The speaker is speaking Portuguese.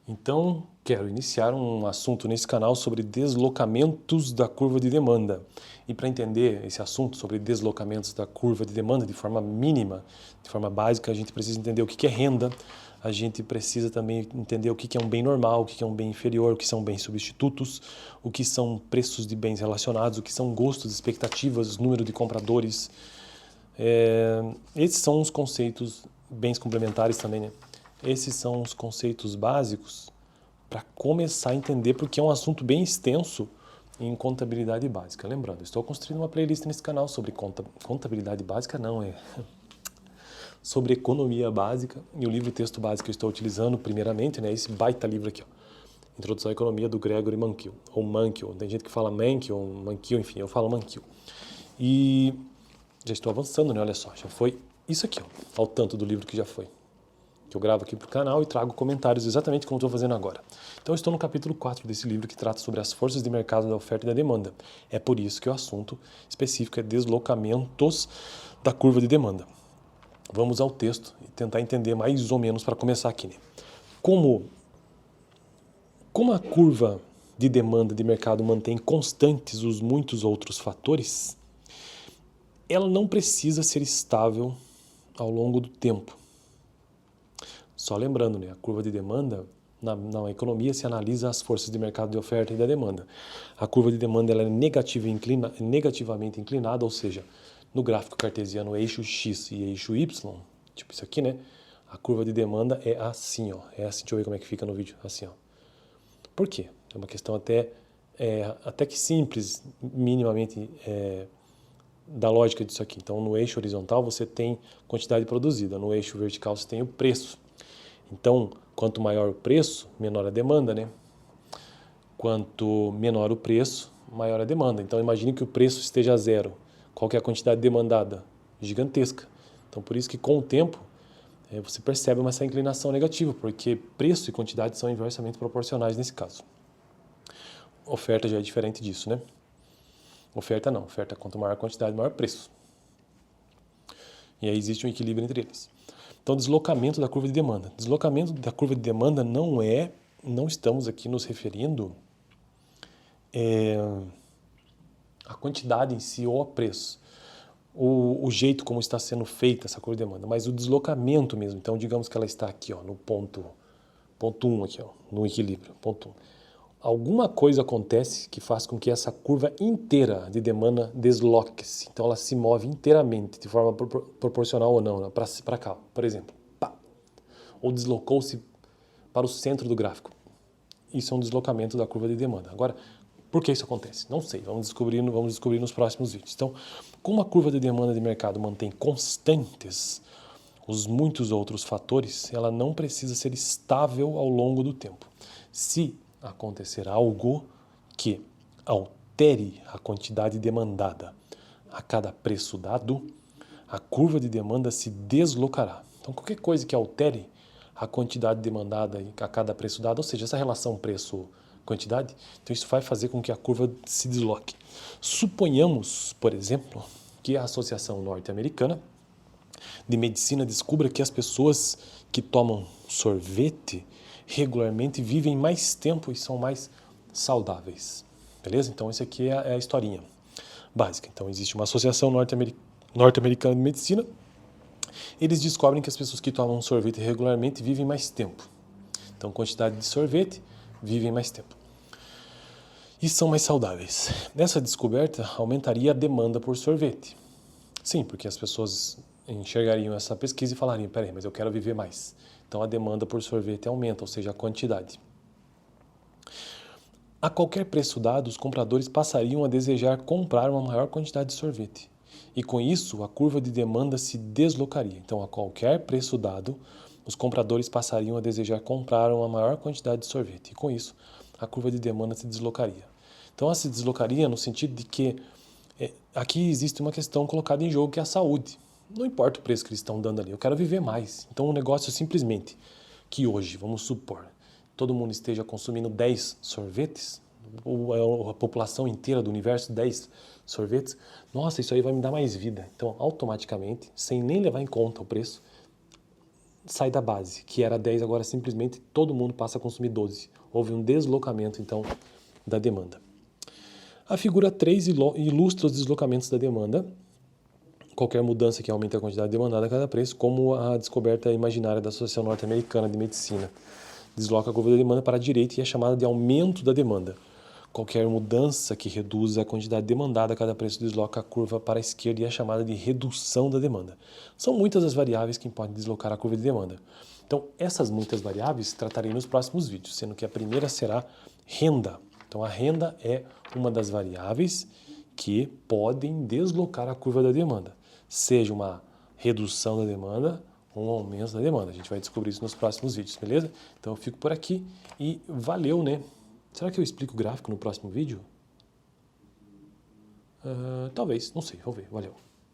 Então, quero iniciar um assunto nesse canal sobre deslocamentos da curva de demanda. E para entender esse assunto sobre deslocamentos da curva de demanda de forma mínima, de forma básica, a gente precisa entender o que é renda, a gente precisa também entender o que é um bem normal, o que é um bem inferior, o que são bens substitutos, o que são preços de bens relacionados, o que são gostos, expectativas, número de compradores. Esses são os conceitos, bens complementares também, né? Esses são os conceitos básicos para começar a entender, porque é um assunto bem extenso em contabilidade básica. Lembrando, estou construindo uma playlist nesse canal sobre contabilidade básica, sobre economia básica, e o livro texto básico que eu estou utilizando primeiramente, né, esse baita livro aqui, ó, Introdução à Economia, do Gregory Mankiw, ou Mankiw, tem gente que fala Mankiw, Mankiw, enfim, eu falo Mankiw. E já estou avançando, né, olha só, já foi isso aqui, ó, ao tanto do livro que já foi. Que eu gravo aqui para o canal e trago comentários exatamente como estou fazendo agora. Então eu estou no capítulo 4 desse livro que trata sobre as forças de mercado da oferta e da demanda. É por isso que o assunto específico é deslocamentos da curva de demanda. Vamos ao texto e tentar entender mais ou menos para começar aqui, né? Como a curva de demanda de mercado mantém constantes os muitos outros fatores, ela não precisa ser estável ao longo do tempo. Só lembrando, né, a curva de demanda, na economia se analisa as forças de mercado de oferta e da demanda. A curva de demanda ela é negativamente inclinada, ou seja, no gráfico cartesiano eixo X e eixo Y, tipo isso aqui, né? A curva de demanda é assim, ó. É assim, deixa eu ver como é que fica no vídeo, assim, ó. Por quê? É uma questão até que simples, minimamente, da lógica disso aqui. Então, no eixo horizontal você tem quantidade produzida, no eixo vertical você tem o preço. Então, quanto maior o preço, menor a demanda, né? Quanto menor o preço, maior a demanda. Então, imagine que o preço esteja a zero. Qual que é a quantidade demandada? Gigantesca. Então, por isso que com o tempo, você percebe essa inclinação negativa, porque preço e quantidade são inversamente proporcionais nesse caso. Oferta já é diferente disso, né? Oferta não. Oferta, quanto maior a quantidade, maior o preço. E aí existe um equilíbrio entre eles. Então, deslocamento da curva de demanda. Deslocamento da curva de demanda não estamos aqui nos referindo à quantidade em si ou ao preço, o jeito como está sendo feita essa curva de demanda, mas o deslocamento mesmo. Então, digamos que ela está aqui, ó, no ponto 1, aqui, ó, no equilíbrio, ponto 1. Alguma coisa acontece que faz com que essa curva inteira de demanda desloque-se. Então, ela se move inteiramente, de forma proporcional ou não, para cá, por exemplo. Ou deslocou-se para o centro do gráfico. Isso é um deslocamento da curva de demanda. Agora, por que isso acontece? Não sei, vamos descobrir nos próximos vídeos. Então, como a curva de demanda de mercado mantém constantes os muitos outros fatores, ela não precisa ser estável ao longo do tempo. Se acontecer algo que altere a quantidade demandada a cada preço dado, a curva de demanda se deslocará. Então, qualquer coisa que altere a quantidade demandada a cada preço dado, ou seja, essa relação preço-quantidade, então isso vai fazer com que a curva se desloque. Suponhamos, por exemplo, que a Associação Norte-Americana de Medicina descubra que as pessoas que tomam sorvete regularmente vivem mais tempo e são mais saudáveis. Beleza? Então, isso aqui é a historinha básica. Então, existe uma Associação Norte-Americana de Medicina. Eles descobrem que as pessoas que tomam sorvete regularmente vivem mais tempo. Então, quantidade de sorvete, vivem mais tempo. E são mais saudáveis. Nessa descoberta, aumentaria a demanda por sorvete. Sim, porque as pessoas enxergariam essa pesquisa e falariam, peraí, mas eu quero viver mais. Então, a demanda por sorvete aumenta, ou seja, a quantidade. A qualquer preço dado, os compradores passariam a desejar comprar uma maior quantidade de sorvete. E com isso, a curva de demanda se deslocaria. Então, a qualquer preço dado, os compradores passariam a desejar comprar uma maior quantidade de sorvete. E com isso, a curva de demanda se deslocaria. Então, ela se deslocaria no sentido de que aqui existe uma questão colocada em jogo, que é a saúde. Não importa o preço que eles estão dando ali, eu quero viver mais. Então, o negócio é simplesmente que hoje, vamos supor, todo mundo esteja consumindo 10 sorvetes, ou a população inteira do universo 10 sorvetes, nossa, isso aí vai me dar mais vida. Então, automaticamente, sem nem levar em conta o preço, sai da base, que era 10, agora simplesmente todo mundo passa a consumir 12. Houve um deslocamento, então, da demanda. A figura 3 ilustra os deslocamentos da demanda, qualquer mudança que aumente a quantidade demandada a cada preço, como a descoberta imaginária da Associação Norte-Americana de Medicina. Desloca a curva da demanda para a direita e é chamada de aumento da demanda. Qualquer mudança que reduza a quantidade demandada a cada preço desloca a curva para a esquerda e é chamada de redução da demanda. São muitas as variáveis que podem deslocar a curva de demanda. Então, essas muitas variáveis tratarei nos próximos vídeos, sendo que a primeira será renda. Então, a renda é uma das variáveis que podem deslocar a curva da demanda, seja uma redução da demanda ou um aumento da demanda. A gente vai descobrir isso nos próximos vídeos, beleza? Então, eu fico por aqui e valeu, né? Será que eu explico o gráfico no próximo vídeo? Talvez, não sei, vou ver, valeu.